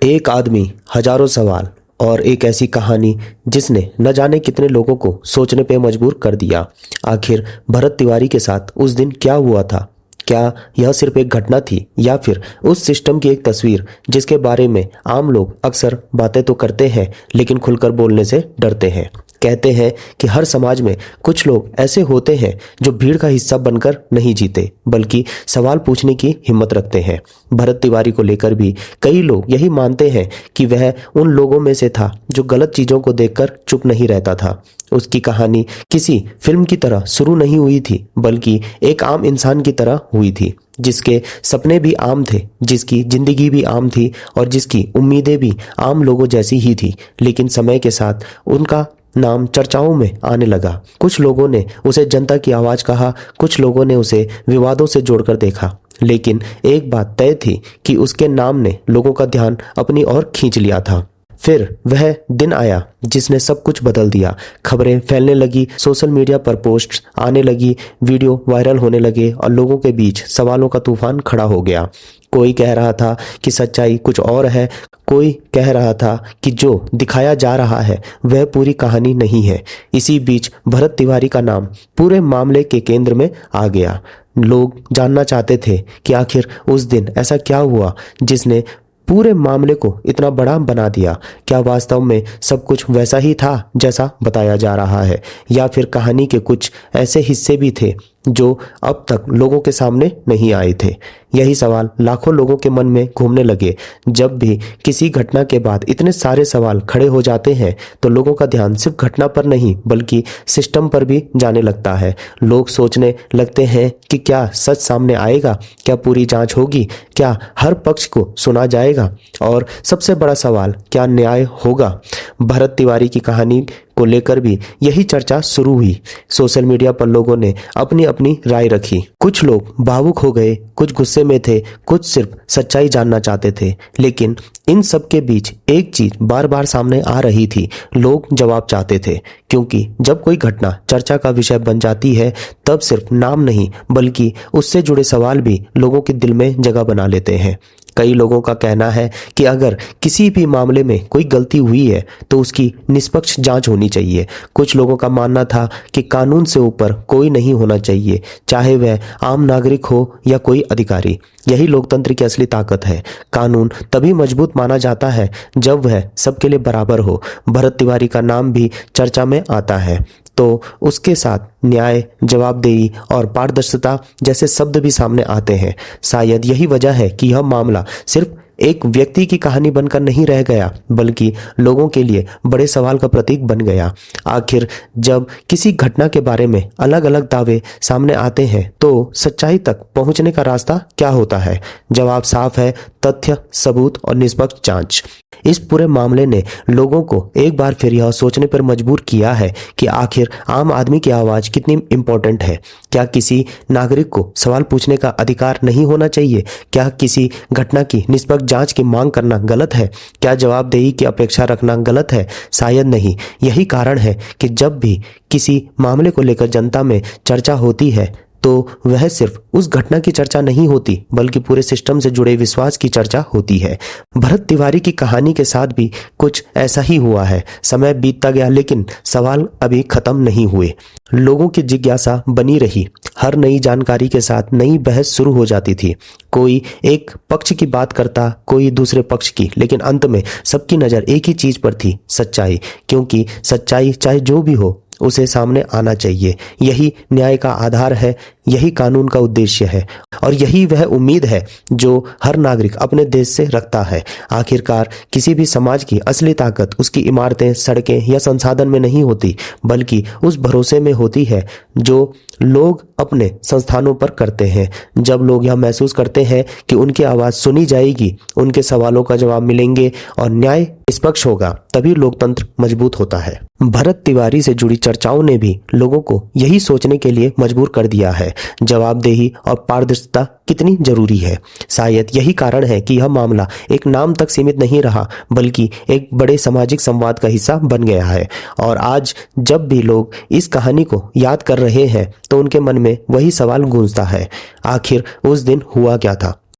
एक आदमी, हजारों सवाल और एक ऐसी कहानी जिसने न जाने कितने लोगों को सोचने पे मजबूर कर दिया। आखिर भरत तिवारी के साथ उस दिन क्या हुआ था? क्या यह सिर्फ एक घटना थी या फिर उस सिस्टम की एक तस्वीर जिसके बारे में आम लोग अक्सर बातें तो करते हैं लेकिन खुलकर बोलने से डरते हैं। कहते हैं कि हर समाज में कुछ लोग ऐसे होते हैं जो भीड़ का हिस्सा बनकर नहीं जीते बल्कि सवाल पूछने की हिम्मत रखते हैं। भरत तिवारी को लेकर भी कई लोग यही मानते हैं कि वह उन लोगों में से था जो गलत चीजों को देखकर चुप नहीं रहता था। उसकी कहानी किसी फिल्म की तरह शुरू नहीं हुई थी बल्कि एक आम इंसान की तरह हुई थी, जिसके सपने भी आम थे, जिसकी जिंदगी भी आम थी और जिसकी उम्मीदें भी आम लोगों जैसी ही थी। लेकिन समय के साथ उनका नाम चर्चाओं में आने लगा। कुछ लोगों ने उसे जनता की आवाज कहा, कुछ लोगों ने उसे विवादों से जोड़कर देखा, लेकिन एक बात तय थी कि उसके नाम ने लोगों का ध्यान अपनी ओर खींच लिया था। फिर वह दिन आया जिसने सब कुछ बदल दिया। खबरें फैलने लगी, सोशल मीडिया पर पोस्ट आने लगी, वीडियो वायरल होने लगे और लोगों के बीच सवालों का तूफान खड़ा हो गया। कोई कह रहा था कि सच्चाई कुछ और है, कोई कह रहा था कि जो दिखाया जा रहा है वह पूरी कहानी नहीं है। इसी बीच भरत तिवारी का नाम पूरे मामले के केंद्र में आ गया। लोग जानना चाहते थे कि आखिर उस दिन ऐसा क्या हुआ जिसने पूरे मामले को इतना बड़ा बना दिया। क्या वास्तव में सब कुछ वैसा ही था जैसा बताया जा रहा है, या फिर कहानी के कुछ ऐसे हिस्से भी थे जो अब तक लोगों के सामने नहीं आए थे? यही सवाल लाखों लोगों के मन में घूमने लगे। जब भी किसी घटना के बाद इतने सारे सवाल खड़े हो जाते हैं तो लोगों का ध्यान सिर्फ घटना पर नहीं बल्कि सिस्टम पर भी जाने लगता है। लोग सोचने लगते हैं कि क्या सच सामने आएगा, क्या पूरी जांच होगी, क्या हर पक्ष को सुना जाएगा और सबसे बड़ा सवाल, क्या न्याय होगा? भरत तिवारी की कहानी को लेकर भी यही चर्चा शुरू हुई। सोशल मीडिया पर लोगों ने अपनी अपनी राय रखी। कुछ लोग भावुक हो गए, कुछ गुस्से में थे, कुछ सिर्फ सच्चाई जानना चाहते थे। लेकिन इन सब के बीच एक चीज बार बार सामने आ रही थी, लोग जवाब चाहते थे। क्योंकि जब कोई घटना चर्चा का विषय बन जाती है तब सिर्फ नाम नहीं बल्कि उससे जुड़े सवाल भी लोगों के दिल में जगह बना लेते हैं। कई लोगों का कहना है कि अगर किसी भी मामले में कोई गलती हुई है तो उसकी निष्पक्ष जांच होनी चाहिए। कुछ लोगों का मानना था कि कानून से ऊपर कोई नहीं होना चाहिए, चाहे वह आम नागरिक हो या कोई अधिकारी। यही लोकतंत्र की असली ताकत है। कानून तभी मजबूत माना जाता है जब वह सबके लिए बराबर हो। भरत तिवारी का नाम भी चर्चा में आता है तो उसके साथ न्याय, जवाबदेही और पारदर्शिता जैसे शब्द भी सामने आते हैं। शायद यही वजह है कि यह मामला सिर्फ एक व्यक्ति की कहानी बनकर नहीं रह गया बल्कि लोगों के लिए बड़े सवाल का प्रतीक बन गया। आखिर जब किसी घटना के बारे में अलग अलग दावे सामने आते हैं तो सच्चाई तक पहुंचने का रास्ता क्या होता है? जवाब साफ है, तथ्य, सबूत और निष्पक्ष जांच। इस पूरे मामले ने लोगों को एक बार फिर यह सोचने पर मजबूर किया है कि आखिर आम आदमी की आवाज कितनी इम्पोर्टेंट है। क्या किसी नागरिक को सवाल पूछने का अधिकार नहीं होना चाहिए? क्या किसी घटना की निष्पक्ष जांच की मांग करना गलत है? क्या जवाबदेही की अपेक्षा रखना गलत है? शायद नहीं। यही कारण है कि जब भी किसी मामले को लेकर जनता में चर्चा होती है तो वह सिर्फ उस घटना की चर्चा नहीं होती बल्कि पूरे सिस्टम से जुड़े विश्वास की चर्चा होती है। भरत तिवारी की कहानी के साथ भी कुछ ऐसा ही हुआ है। समय बीतता गया लेकिन सवाल अभी खत्म नहीं हुए। लोगों की जिज्ञासा बनी रही। हर नई जानकारी के साथ नई बहस शुरू हो जाती थी। कोई एक पक्ष की बात करता, कोई दूसरे पक्ष की, लेकिन अंत में सबकी नजर एक ही चीज पर थी, सच्चाई। क्योंकि सच्चाई चाहे जो भी हो उसे सामने आना चाहिए। यही न्याय का आधार है, यही कानून का उद्देश्य है और यही वह उम्मीद है जो हर नागरिक अपने देश से रखता है। आखिरकार किसी भी समाज की असली ताकत उसकी इमारतें, सड़कें या संसाधन में नहीं होती बल्कि उस भरोसे में होती है जो लोग अपने संस्थानों पर करते हैं। जब लोग यह महसूस करते हैं कि उनकी आवाज सुनी जाएगी, उनके सवालों का जवाब मिलेंगे और न्याय निष्पक्ष होगा, तभी लोकतंत्र मजबूत होता है। भरत तिवारी से जुड़ी चर्चाओं ने भी लोगों को यही सोचने के लिए मजबूर कर दिया है, जवाबदेही और पारदर्शिता कितनी जरूरी है। शायद यही कारण है कि यह मामला एक नाम तक सीमित नहीं रहा बल्कि एक बड़े सामाजिक संवाद का हिस्सा बन गया है। और आज जब भी लोग इस कहानी को याद कर रहे हैं तो उनके मन में वही सवाल गूंजता है, आखिर उस दिन हुआ क्या था?